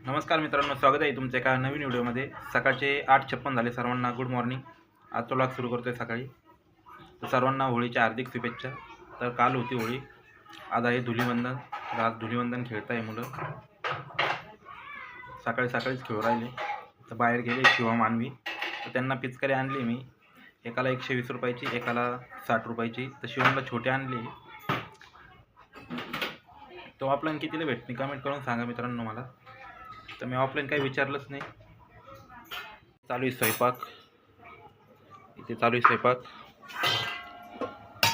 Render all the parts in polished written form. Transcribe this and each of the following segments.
नमस्कार मित्रांनो, स्वागत आहे तुमच्या एका नवीन व्हिडिओमध्ये। सकाळचे 8:56 झाले। सर्वांना गुड मॉर्निंग। आजचा व्लॉग सुरू करतोय सकाळी। तर सर्वांना होळीच्या हार्दिक शुभेच्छा। तर काल होती होळी, आज आहे धुलीवंदन। तर आज धुलीवंदन खेळताय मुलं, सकाळी सकाळीच खेळू राहिले। तर बाहेर गेले शिवा मानवी, तर त्यांना पिचकारी आणली मी, एकाला 120 रुपयाची, एकाला 60 रुपयाची। तर शिवमला छोटे आणले। तो ऑफलाईन कितीला भेटते कमेंट करून सांगा मित्रांनो मला। तर मी ऑफलाईन काही विचारलंच नाही। चालू आहे स्वयंपाक, इथे चालू आहे स्वयंपाक।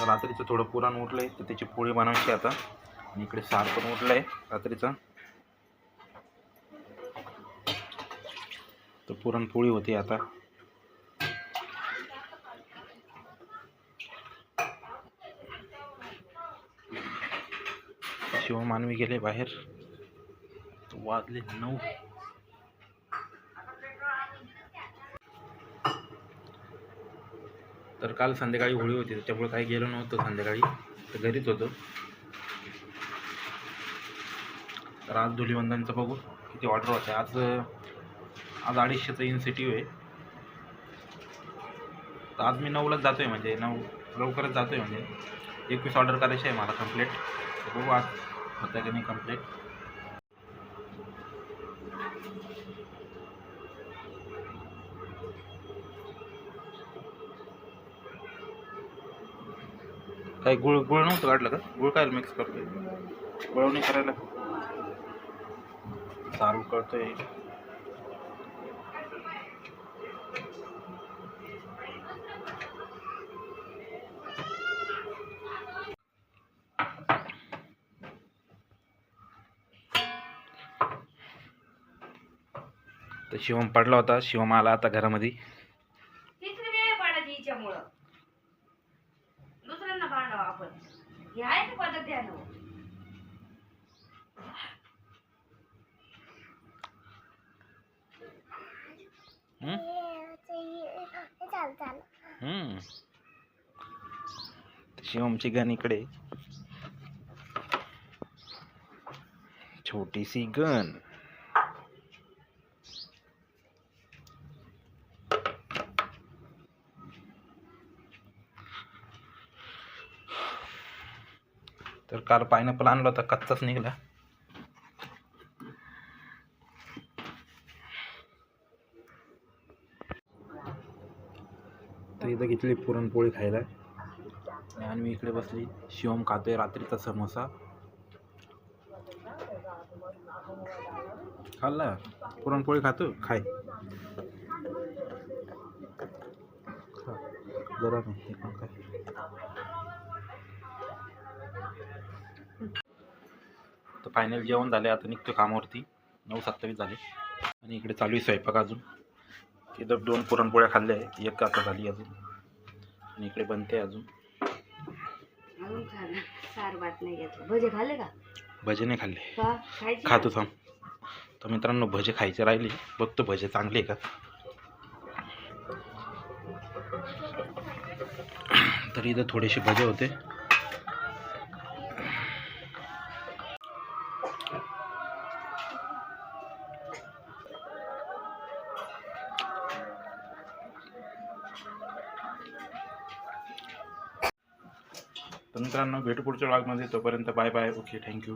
रात्रीचं थोडं पुरण उरलंय, तर त्याची पोळी बनवायची आता। आणि इकडे सार पण उरलंय रात्रीचं, तर पुरणपोळी होती आता। शिव मानवी गेले बाहेर, वाजले 9। तर काल संध्याकाळी होळी होती, त्याच्यामुळे काही गेलो नव्हतो संध्याकाळी, तर घरीच होतो। तर आज धुलीवंदनचं बघू किती ऑर्डर होते। आज 250चा इन्सेंटिव्ह आहे। तर आज मी 9लाच जातोय, म्हणजे 9 लवकरच जातोय, म्हणजे 21 ऑर्डर करायचे आहे मला कंप्लीट। तर बघू आज होतं की नाही कंप्लीट। काही गुळ नव्हतं काढलं का? गुळ काय मिक्स करतोय, गुळवणी करायला सारू करतोय। तर शिवम पडला होता, शिवम आला आता घरामध्ये। दुसऱ्यांना भांडव आपण, हे आहे का पद्धत द्या ना। शिवमची गन इकडे, छोटीसी गन। तर काल पायनॅपल आणला होता, कच्चाच निघाला। तर इथं घेतली पुरणपोळी खायला, आणि मी इकडे बसली। शिवम खातोय रात्रीचा समोसा। खाल्ला पुरणपोळी, खातो खाय जरा नाही काय। तर फायनल जेवण झाले, आता निघतो कामावरती। 9:27 झाले, आणि इकडे चालू आहे स्वयंपाक अजून। इथं 2 पुरणपोळ्या खाल्ल्या आहे, एक आता झाली अजून, आणि इकडे बनते अजून। सार भात नाही घेतलं। भजे खाल्ले का? भजे नाही खाल्ले, का खायचे? खातो थांब। तर मित्रांनो, भजे खायचे राहिले, बघतो भजे चांगले का। तर इथं थोडेसे भजे होते। तर मित्रांनो, भेटू पुढच्या व्लॉगमध्ये। तोपर्यंत बाय बाय, ओके, थँक्यू।